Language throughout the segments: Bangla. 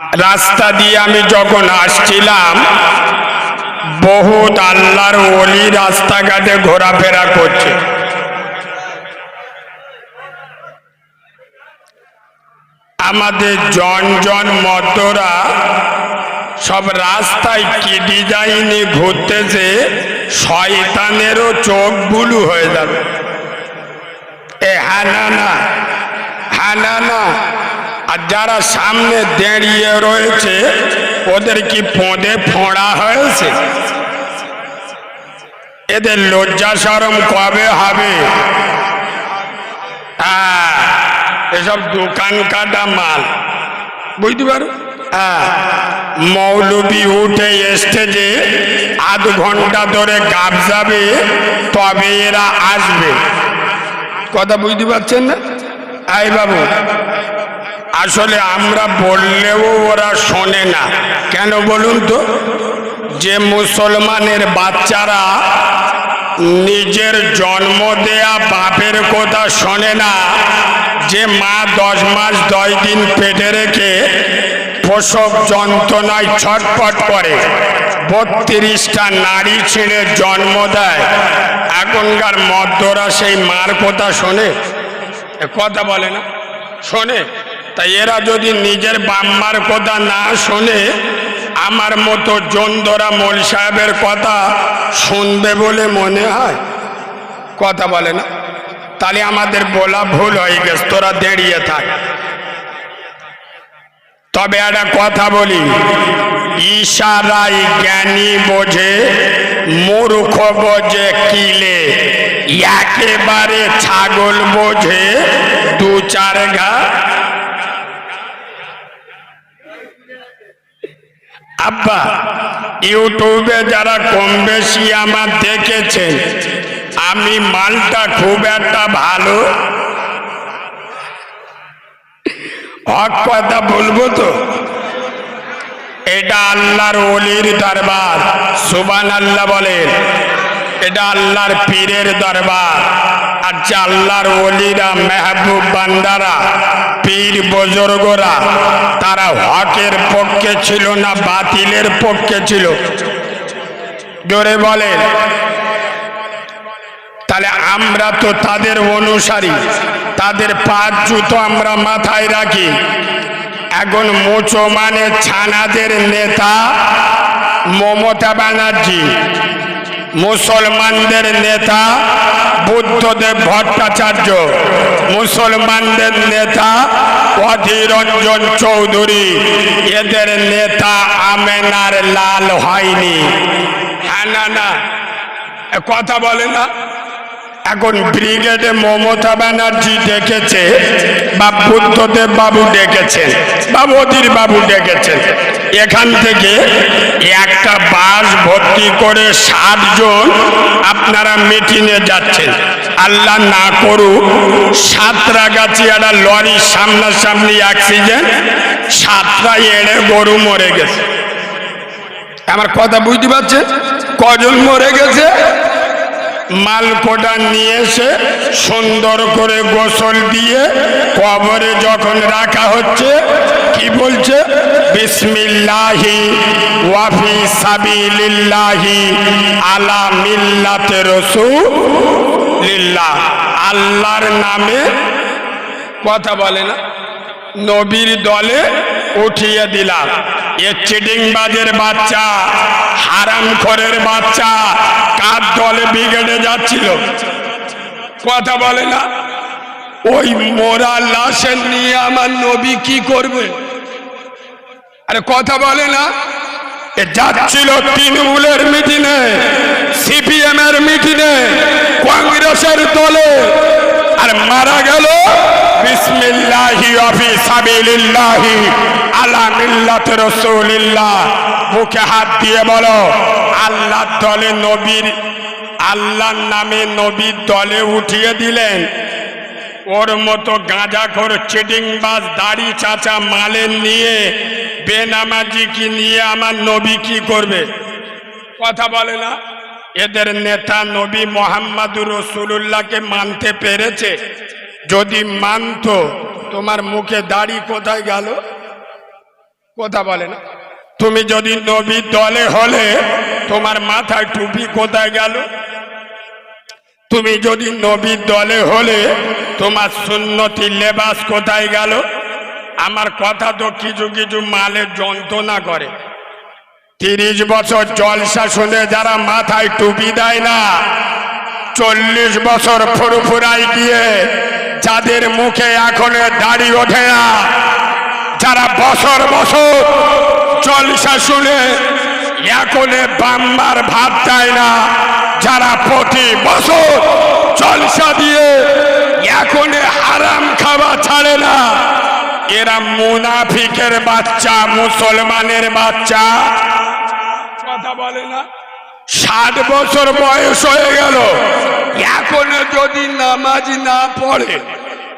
রাস্তা দিয়ে আমি যখন আসছিলাম, বহুত আল্লাহর ওলি রাস্তাঘাটে ঘোরাফেরা করছে। আমাদের জন মতরা সব রাস্তায় কি ডিজাইনে ঘুরতেছে, শয়তানেরও চোখ বুলু হয়ে যাবে। হানানা আর যারা সামনে দাঁড়িয়ে রয়েছে ওদের কি পদে ফোঁড়া হয়েছে? এদের লজ্জা শরম কবে হবে? এসব দোকান কাটা মাল, বুঝতে পারো। মৌলবি উঠে স্টেজে আধ ঘন্টা ধরে গাব যাবে, তবে এরা আসবে। কথা বুঝতে পারছেন না? আই বাবু, আসলে আমরা বললেও ওরা শোনে না। কেন বলুন তো? যে মুসলমানের বাচ্চারা নিজের জন্ম দেয়া বাপের কথা শোনে না, যে মা 10 মাস 10 দিন পেটে রেখে প্রসব যন্ত্রণায় ছটফট করে, 32টা নারী ছেড়ে জন্ম দেয়, এখনকার মদ্যরা সেই মার কথা শোনে? কথা বলে না, শোনে? তাই এরা যদি নিজের বাম্মার কথা না শোনে, আমার মতো জন্দরা মোল সাহেবের কথা শুনবে বলে মনে হয়? কথা বলে না? তাহলে আমাদের বলা ভুল হয়ে গেছে, তোরা দাঁড়িয়ে থাক। তবে একটা কথা বলি, ইশারাই জ্ঞানী বোঝে, মূর্খ বোঝে কিলে। একেবারে ছাগল বোঝে 2-4 ঘা। আব্বা, ইউটিউবে যারা কম বেশি আমার দেখেছেন, আমি মালটা খুব একটা ভালো হক কথা বলবো তো? এটা আল্লাহর ওলির দরবার, সুবহানাল্লাহ বলেন। এটা আল্লাহর পীরের দরবার। আর যে আল্লাহর ওলিরা, মেহবুব বান্দারা, পীর বুজুর্গরা, তারা হকের পক্ষে ছিল না বাতিলের পক্ষে ছিল? জোরে বলেন। তাহলে আমরা তো তাদের অনুসারী, তাদের পাঁচ জুতো আমরা মাথায় রাখি। এখন মুসলমানের ছানাদের নেতা মমতা ব্যানার্জি, মুসলমানদের নেতা বুদ্ধদেব ভট্টাচার্য, মুসলমানদের নেতা অধীর রঞ্জন চৌধুরী, এদের নেতা আমেনার লাল হয়নি। হ্যাঁ না কথা বলে না? এখন ব্রিগেডে মমতা ব্যানার্জি ডেকেছে, বা বুদ্ধদেব বাবু ডেকেছেন, বা অধীর বাবু ডেকেছেন। এখান থেকে একটা বাস ভর্তি করে 7 জন আপনারা মিটিংয়ে যাচ্ছেন। আল্লাহ না করুক সাঁতরাগাছি একটা লরির সামনাসামনি অ্যাক্সিডেন্ট, 7টা এড়ে গরু মরে গেছে। আমার কথা বুঝতে পারছেন? কজন মরে গেছে? মালকোটা নিয়ে এসে সুন্দর করে গোসল দিয়ে কবরে যখন রাখা হচ্ছে, কি বলছে? বিসমিল্লাহি ওয়া ফি সাবিলিল্লাহি আলা মিল্লাতে রাসূলিল্লাহ। আল্লাহর নামে, কথা বলে না, নবীর দলে উঠিয়ে দিলাম। এ চিটিংবাজের বাচ্চা, হারামখোরের বাচ্চা কার দলে ব্রিগেডে যাচ্ছিল? কথা বলে না? ওই মোরা লাশের নিয়ে আমার নবী কি করবে? আরে কথা বলে না? এ যাচ্ছিল তৃণমূলের মিটিংয়ে, সিপিএম এর মিটিংয়ে, কংগ্রেসের দলে, আর মারা গেল বিসমিল্লাহি ওয়া ফি সাবিলিল্লাহি আলা মিল্লাতি রাসূলিল্লাহ। মুখে হাত দিয়ে বলো, আল্লাহর দলে নবীর, আল্লাহর নামে নবীর দলে উঠিয়ে দিলেন। ওর মতো গাঁজাখোর চিটিংবাজ দাড়ি চাচা মালের নিয়ে বেনামাজি কি নিয়ে আমার নবী কি করবে? কথা বলে না? এদের নেতা নবী মুহাম্মদুর রাসূলুল্লাহকে মানতে পেরেছে? যদি মানতো, তোমার মুখে দাড়ি কোথায় গেল? কথা বলে না। তুমি যদি নবীর দলে হলে তোমার মাথায় টুপি কোথায় গেল? তুমি যদি নবীর দলে হলে তোমার সুন্নতি লেবাস কোথায় গেল? আমার কথা তো কিছু কিছু মালের যন্ত্রণা করে। 30 বছর জলসা শুনে যারা মাথায় টুপি দেয় না, 40 বছর ফুরফুরাই গিয়ে যাদের মুখে এখনো দাড়ি ওঠে না, যারা বছর বছর জলসা শুনে এখনো বাম্মার ভাত দেয় না, যারা প্রতি বছর জলসা দিয়ে এখনো হারাম খাওয়া ছাড়ে না, এরা মুনাফিকের বাচ্চা, মুসলমানের বাচ্চা। কথা বলে না। 60 বছর বয়স হয়ে গেল, এখনো যদি নামাজ না পড়ে,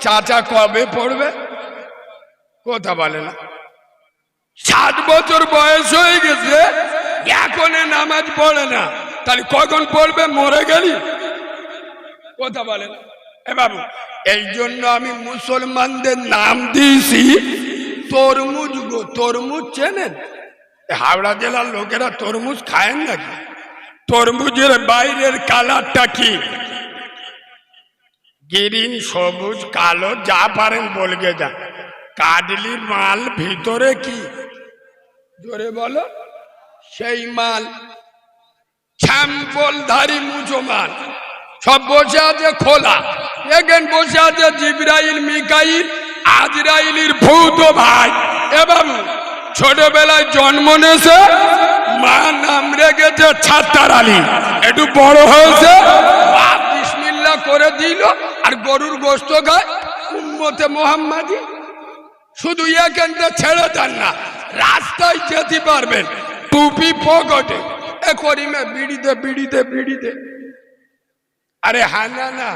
চাচা কবে পড়বে? কথা বলে না। 60 বছর বয়স হয়ে গেছে, এখনো নামাজ পড়ে না, তাহলে কখন পড়বে? মরে গেলি। কথা বলে না। এ বাবু, এই জন্য আমি মুসলমানদের নাম দিয়েছি তরমুজ গো। তরমুজ চেনেন? হাওড়া জেলার লোকেরা তরমুজ খায় নাকি? তরমুজের বাইরের কালারটা কি? গ্রিন, সবুজ, কালো, যা পারেন বলগে যান। কাডলি মাল ভিতরে কি? জোরে বলো। সেই মাল শ্যাম্পলধারী মুসলমান সব বসে আছে খোলা। এখানে বসে আছে জিবরাইল, মিকাইল, আজরাইলের ভূত ভাই। এ বাবু, ছোটবেলায় জন্ম নিয়েছে, মা নাম রেখেছে ছাত্তার আলী। একটু বড় হয়েছে, বাপ বিসমিল্লাহ করে দিল, আর গরুর গোশত খায় উম্মতে মোহাম্মদী। শুধু এখানটা ছেড়ে দেন না, রাস্তায় যেতে পারবেন টুপি পকেটে, এ করিমে বিড়িতে বিড়িতে বিড়িতে। আরে হ্যাঁ, না না,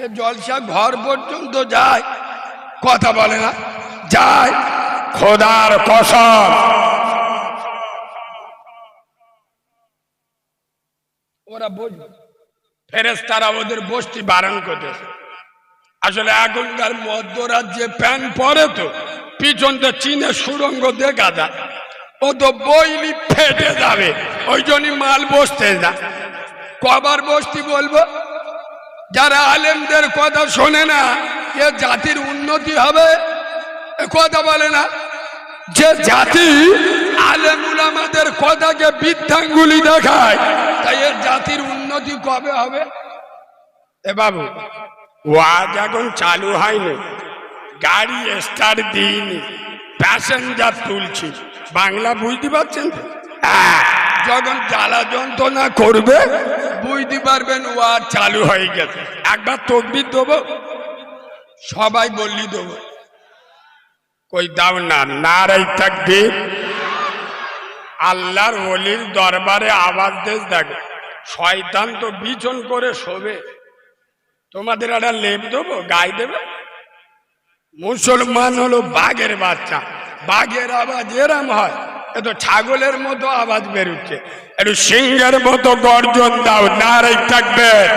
এ জলসা ঘর পর্যন্ত যায়। কথা বলে না, যায়। খোদার কসম, ওরা বুঝবে, ফেরেশতারা ওদের বস্তি বারণ করতেছে। আসলে এখনকার মধ্যরাজ্যে প্যান্ট পরে তো পিছনটা চীনের সুরঙ্গ দেখা যায়, ও তো বইলি ফেটে যাবে, ওই জন্যই মাল বসতে যা। কবার বস্তি বলবো? যারা আলেমদের কথা শোনে না, এ জাতির উন্নতি হবে? কথা বলে না। যে জাতি আলেম উলামাদের কথাকে বৃদ্ধাঙ্গুলি দেখায়, তাই এর জাতির উন্নতি কবে হবে? এ বাবু, ওয়াজ এখন চালু হয়নি, গাড়ি স্টার্ট দিইনি, প্যাসেঞ্জার তুলছি। বাংলা বুঝতে পারছেন তো? যখন জ্বালা যন্ত্রণা করবে বুঝতে পারবেন ওয়াজ চালু হয়ে গেছে। একবার তকবীর দেবো, সবাই বললি দেবো। কই দাও না, নারাই তাকবীর। আল্লাহর ওলির দরবারে আওয়াজ দেশ দেখো, শয়তান তো বিছন করে শোবে। তোমাদের একটা লেপ দেবো, গায়ে দেবে। মুসলমান হলো বাঘের বাচ্চা, বাঘের আওয়াজ এরম হয়, এ তো ছাগলের মতো আওয়াজ বেরোচ্ছে। একটু সিংহের মতো গর্জন দাও, নারাই তাকবীর।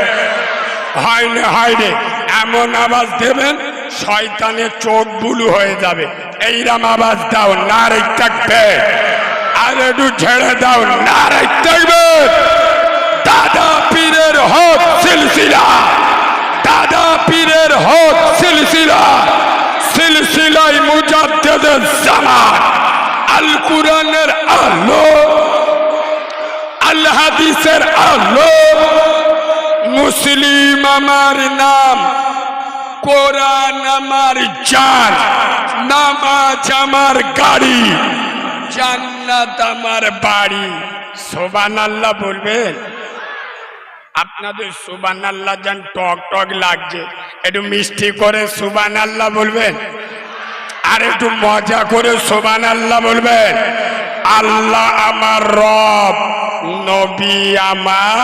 হয় না, হয় রে, এমন আওয়াজ দেবেন শয়তানের চোখ বুলু হয়ে যাবে। এইরকম আওয়াজ দাও, নারাই তাকবীর। আর একটু ঝেড়ে দাও, নারাই তাকবীর। দাদা পীরের হক সিলসিলা, দাদা পীরের হক সিলসিলা, সিলসিলাই মুজাদ্দিদের জামান, আল কুরআনের আলো, আল হাদিসের আলো। মুসলিম আমার নাম, কোরআন আমার জান, নামাজ আমার গাড়ি, জান্নাত আমার বাড়ি। সুবহানাল্লাহ বলবেন? আপনাদের সুবহানাল্লাহ জান টক টক লাগছে, একটু মিষ্টি করে সুবহানাল্লাহ বলবেন, আর একটু মজা করে সুবহানাল্লাহ বলবেন। আল্লাহ আমার রব, নবী আমার,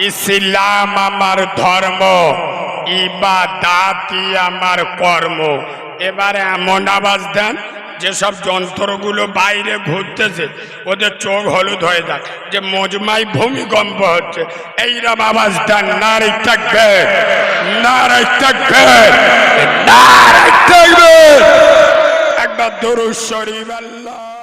ইসলাম আমার ধর্ম, ইবাদাতি আমার কর্ম। এবারে এমন আওয়াজ দেন যেসব যন্ত্রগুলো বাইরে ঘুরতেছে ওদের চোখ হলুদ হয়ে যায়, যে মজমাই ভূমিকম্প হচ্ছে। এইরকম আওয়াজ দেন, নারায়ে তাকবীর, নারায়ে তাকবীর, নারায়ে তাকবীর। একবার একবার দরুদ শরীফ আল্লাহ।